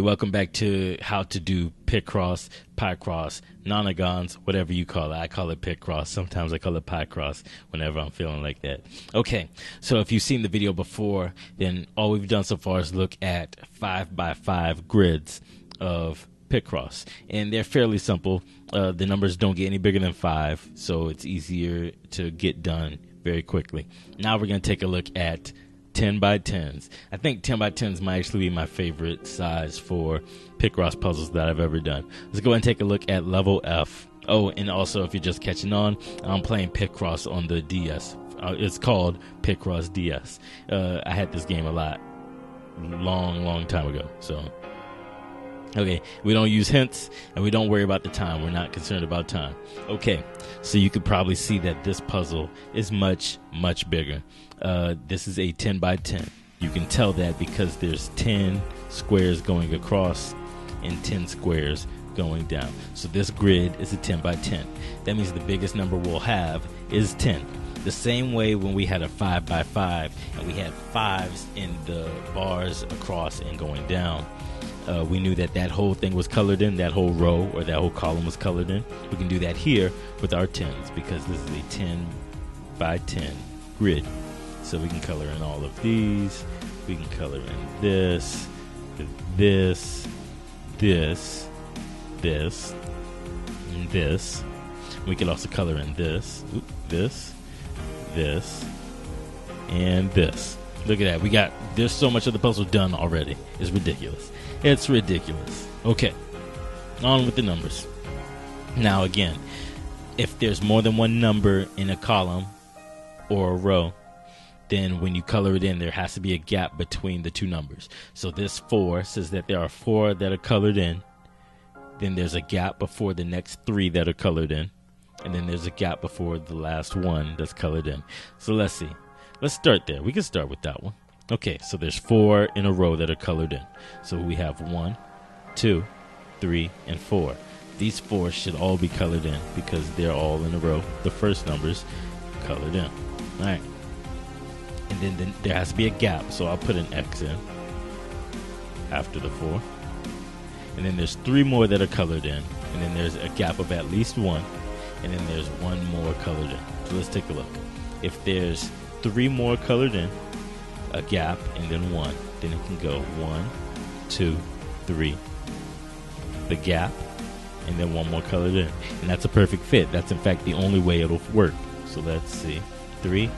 Welcome back to how to do Picross, Picross, nonagons, whatever you call it. I call it Picross. Sometimes I call it Picross whenever I'm feeling like that. Okay, so if you've seen the video before, then all we've done so far is look at 5x5 grids of Picross, and they're fairly simple. The numbers don't get any bigger than 5, so it's easier to get done very quickly. Now we're going to take a look at 10 by 10s. I think 10 by 10s might actually be my favorite size for Picross puzzles that I've ever done. Let's go ahead and take a look at level F. Oh, and also if you're just catching on, I'm playing Picross on the DS. It's called Picross DS. I had this game a lot, long time ago. So, okay, we don't use hints and we don't worry about the time. We're not concerned about time. Okay, so you could probably see that this puzzle is much bigger. This is a 10 by 10. You can tell that because there's 10 squares going across and 10 squares going down. So this grid is a 10 by 10. That means the biggest number we'll have is 10. The same way when we had a 5 by 5 and we had 5s in the bars across and going down, we knew that that whole thing was colored in, that whole row or that whole column was colored in. We can do that here with our 10s because this is a 10 by 10 grid. So we can color in all of these. We can color in this, this, this, this, and this. We can also color in this, this, this, and this. Look at that. There's so much of the puzzle done already. It's ridiculous. It's ridiculous. Okay, on with the numbers. Now again, if there's more than one number in a column or a row, then when you color it in, there has to be a gap between the two numbers. So this 4 says that there are 4 that are colored in. Then there's a gap before the next 3 that are colored in. And then there's a gap before the last one that's colored in. So let's see. Let's start there. We can start with that one. Okay, so there's 4 in a row that are colored in. So we have 1, 2, 3, and 4. These 4 should all be colored in because they're all in a row. The first number's colored in. All right. And then there has to be a gap, so I'll put an X in after the 4. And then there's 3 more that are colored in. And then there's a gap of at least 1. And then there's 1 more colored in. So let's take a look. If there's 3 more colored in, a gap, and then 1, then it can go 1, 2, 3. The gap, and then 1 more colored in. And that's a perfect fit. That's in fact the only way it'll work. So let's see. 3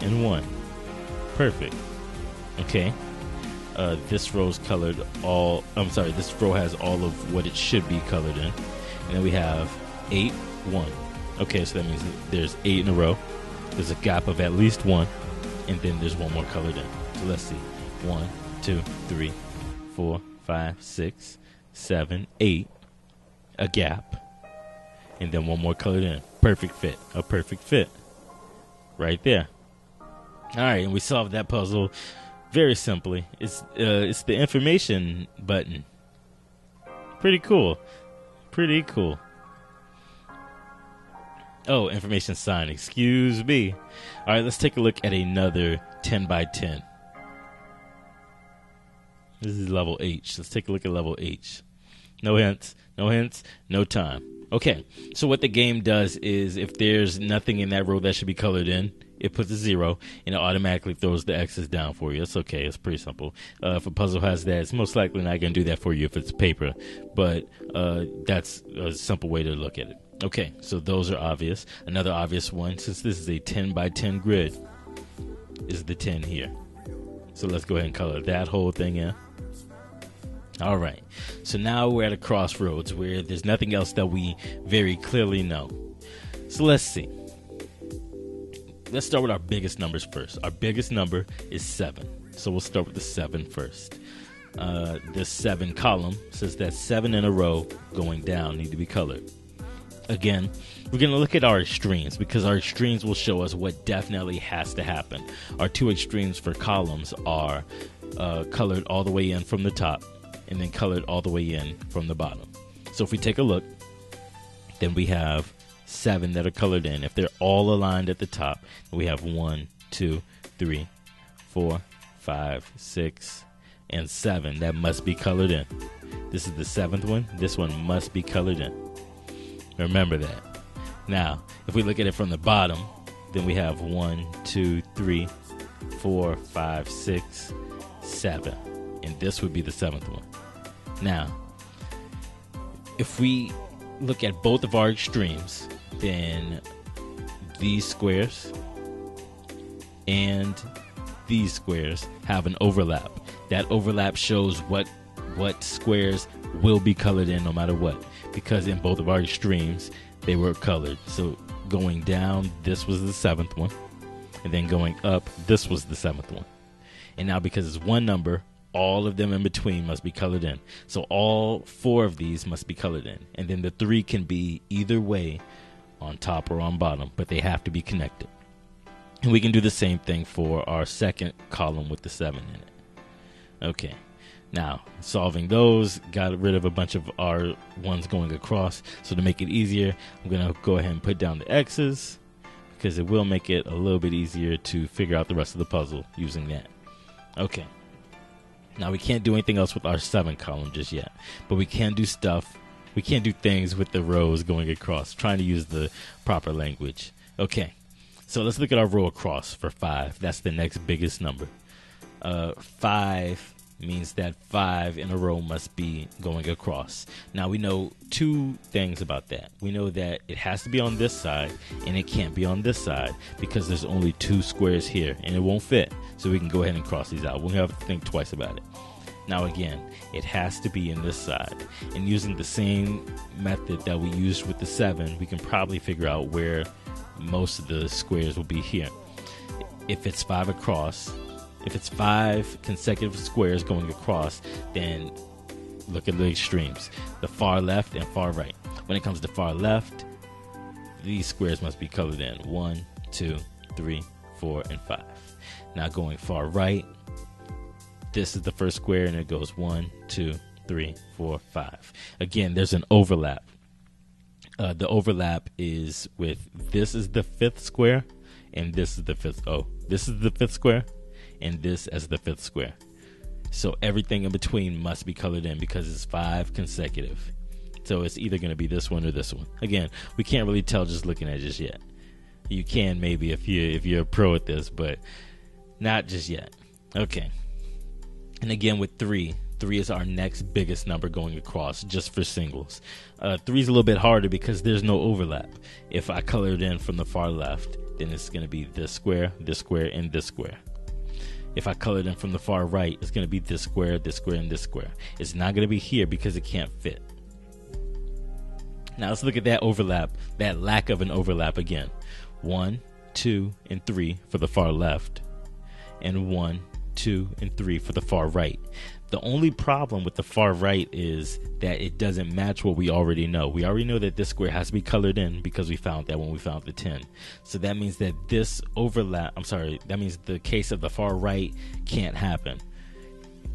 and 1. Perfect. Okay. This row's colored all. This row has all of what it should be colored in. And then we have 8, 1. Okay, so that means there's 8 in a row. There's a gap of at least 1, and then there's 1 more colored in. So let's see. 1, 2, 3, 4, 5, 6, 7, 8. A gap, and then 1 more colored in. Perfect fit. A perfect fit. Right there. All right, and we solved that puzzle very simply. It's the information button. Pretty cool. Pretty cool. Oh, information sign. Excuse me. All right, let's take a look at another 10 by 10. This is level H. Let's take a look at level H. No hints. No hints. No time. Okay, so what the game does is if there's nothing in that row that should be colored in, it puts a 0, and it automatically throws the X's down for you. It's okay. It's pretty simple. If a puzzle has that, it's most likely not going to do that for you if it's paper, but that's a simple way to look at it. Okay, so those are obvious. Another obvious one, since this is a 10 by 10 grid, is the 10 here. So let's go ahead and color that whole thing in. All right, so now we're at a crossroads where there's nothing else that we very clearly know. So let's see. Let's start with our biggest numbers first. Our biggest number is 7. So we'll start with the 7 first. This 7 column says that 7 in a row going down need to be colored. Again, we're going to look at our extremes because our extremes will show us what definitely has to happen. Our 2 extremes for columns are colored all the way in from the top and then colored all the way in from the bottom. So if we take a look, then we have 7 that are colored in. If they're all aligned at the top, we have 1, 2, 3, 4, 5, 6, and 7 that must be colored in. This is the 7th one. This one must be colored in. Remember that. Now, if we look at it from the bottom, then we have 1, 2, 3, 4, 5, 6, 7. And this would be the 7th one. Now, if we look at both of our extremes, then these squares and these squares have an overlap. That overlap shows what squares will be colored in no matter what, because in both of our extremes they were colored. So going down, this was the 7th one, and then going up, this was the 7th one. And now because it's one number, all of them in between must be colored in. So all 4 of these must be colored in, and then the 3 can be either way, on top or on bottom, but they have to be connected. And we can do the same thing for our second column with the 7 in it. Okay, now solving those, got rid of a bunch of our ones going across. So to make it easier, I'm going to go ahead and put down the X's, because it will make it a little bit easier to figure out the rest of the puzzle using that. Okay, now we can't do anything else with our 7 column just yet, but we can do stuff. We can't do things with the rows going across, trying to use the proper language. Okay, so let's look at our row across for 5. That's the next biggest number. 5 means that 5 in a row must be going across. Now we know 2 things about that. We know that it has to be on this side and it can't be on this side because there's only 2 squares here and it won't fit. So we can go ahead and cross these out. We don't have to think twice about it. Now again, it has to be in this side. And using the same method that we used with the 7, we can probably figure out where most of the squares will be here. If it's 5 across, if it's 5 consecutive squares going across, then look at the extremes, the far left and far right. When it comes to far left, these squares must be colored in. 1, 2, 3, 4, and 5. Now going far right, this is the first square and it goes 1, 2, 3, 4, 5. Again, there's an overlap. The overlap is with, this is the 5th square and this is the 5th. Oh, this is the 5th square and this as the 5th square. So everything in between must be colored in because it's 5 consecutive. So it's either going to be this one or this one. Again, we can't really tell just looking at it just yet. You can maybe if you're a pro at this, but not just yet. Okay. And again with 3 is our next biggest number going across just for singles. 3 is a little bit harder because there's no overlap. If I color it in from the far left, then it's going to be this square, and this square. If I color it in from the far right, it's going to be this square, and this square. It's not going to be here because it can't fit. Now let's look at that overlap, that lack of an overlap again. 1, 2, and 3 for the far left, and 1, 2, and 3 for the far right. The only problem with the far right is that it doesn't match what we already know. We already know that this square has to be colored in because we found that when we found the 10. So that means that this overlap, that means the case of the far right can't happen.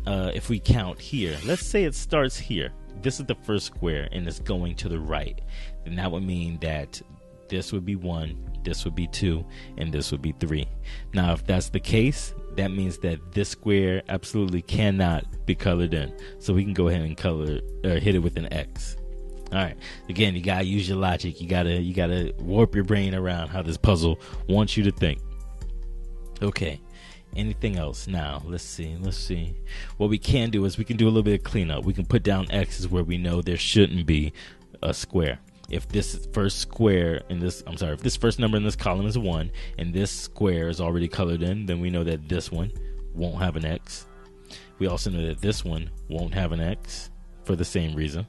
If we count here, let's say it starts here. This is the first square and it's going to the right. Then that would mean that this would be 1, this would be 2, and this would be 3. Now, if that's the case, that means that this square absolutely cannot be colored in. So we can go ahead and hit it with an X. All right. Again, you gotta use your logic. You gotta warp your brain around how this puzzle wants you to think. Okay. Anything else? Now, let's see. What we can do is we can do a little bit of cleanup. We can put down X's where we know there shouldn't be a square. If this first square in this, if this first number in this column is 1 and this square is already colored in, then we know that this one won't have an X. We also know that this one won't have an X for the same reason.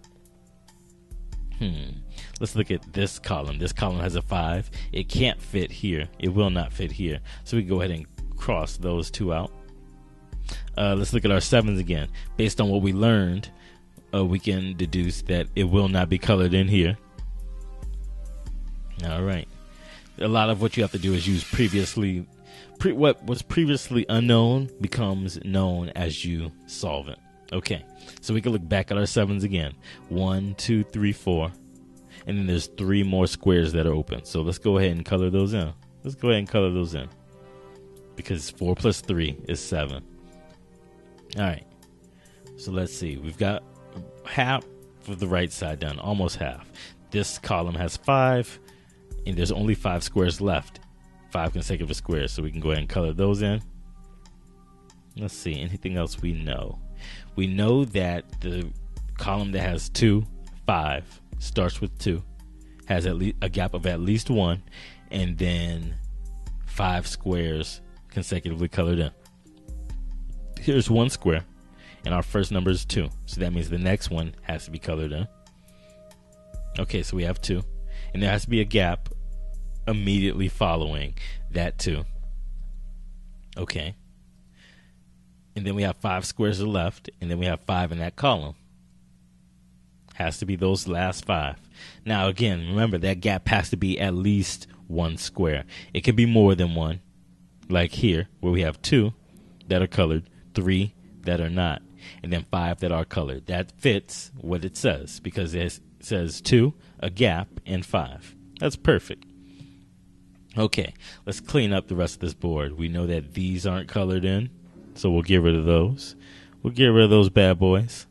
Let's look at this column. This column has a 5. It can't fit here. It will not fit here. So we can go ahead and cross those 2 out. Let's look at our 7s again. Based on what we learned, we can deduce that it will not be colored in here. All right. A lot of what you have to do is use what was previously unknown becomes known as you solve it. Okay. So we can look back at our 7s again. 1, 2, 3, 4. And then there's 3 more squares that are open. So let's go ahead and color those in. Because 4 plus 3 is 7. All right. So let's see. We've got half of the right side done, almost half. This column has 5, and there's only 5 squares left, 5 consecutive squares, so we can go ahead and color those in. Let's see, anything else we know? We know that the column that has 2, 5 starts with 2, has at least a gap of at least 1, and then 5 squares consecutively colored in. Here's 1 square, and our first number is 2, so that means the next one has to be colored in. Okay, so we have 2, and there has to be a gap immediately following that 2. Okay, and then we have 5 squares left, and then we have 5 in that column. Has to be those last 5. Now again, remember that gap has to be at least 1 square. It can be more than 1, like here where we have 2 that are colored, 3 that are not, and then 5 that are colored. That fits what it says because it says 2, a gap, and 5. That's perfect. Okay, let's clean up the rest of this board. We know that these aren't colored in, so we'll get rid of those. We'll get rid of those bad boys.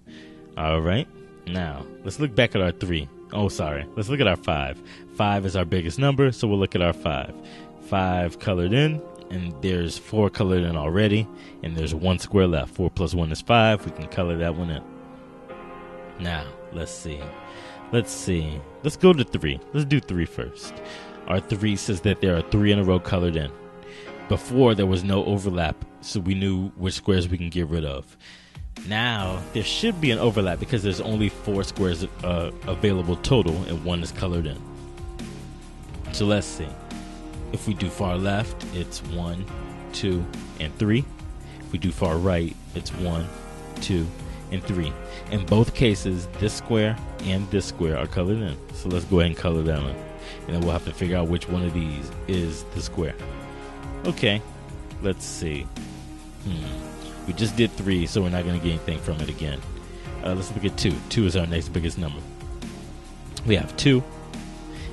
All right, now let's look back at our 3. Oh, sorry. Let's look at our 5. 5 is our biggest number, so we'll look at our 5. 5 colored in, and there's 4 colored in already, and there's 1 square left. 4 plus 1 is 5. We can color that one in. Now, let's see. Let's go to 3. Let's do 3 first. Our 3 says that there are 3 in a row colored in. Before, there was no overlap, so we knew which squares we can get rid of. Now, there should be an overlap because there's only 4 squares available total, and 1 is colored in. So let's see. If we do far left, it's 1, 2, and 3. If we do far right, it's 1, 2, and 3. In both cases, this square and this square are colored in. So let's go ahead and color that in. And then we'll have to figure out which one of these is the square. Okay, let's see. We just did 3, so we're not going to get anything from it again. Let's look at 2. 2 is our next biggest number. We have 2,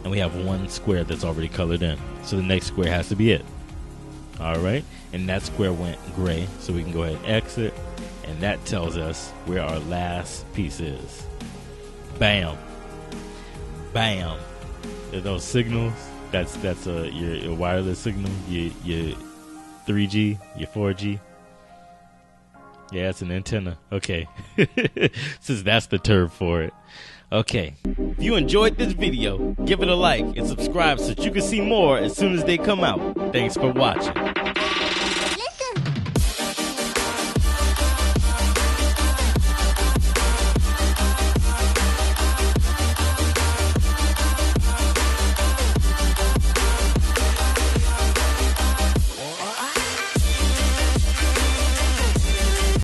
and we have 1 square that's already colored in. So the next square has to be it. All right, and that square went gray, so we can go ahead and exit, and that tells us where our last piece is. Bam. Bam. Are those signals? That's your wireless signal, your 3G, your 4G. Yeah, it's an antenna. Okay. Since that's the term for it. Okay. If you enjoyed this video, give it a like and subscribe so that you can see more as soon as they come out. Thanks for watching.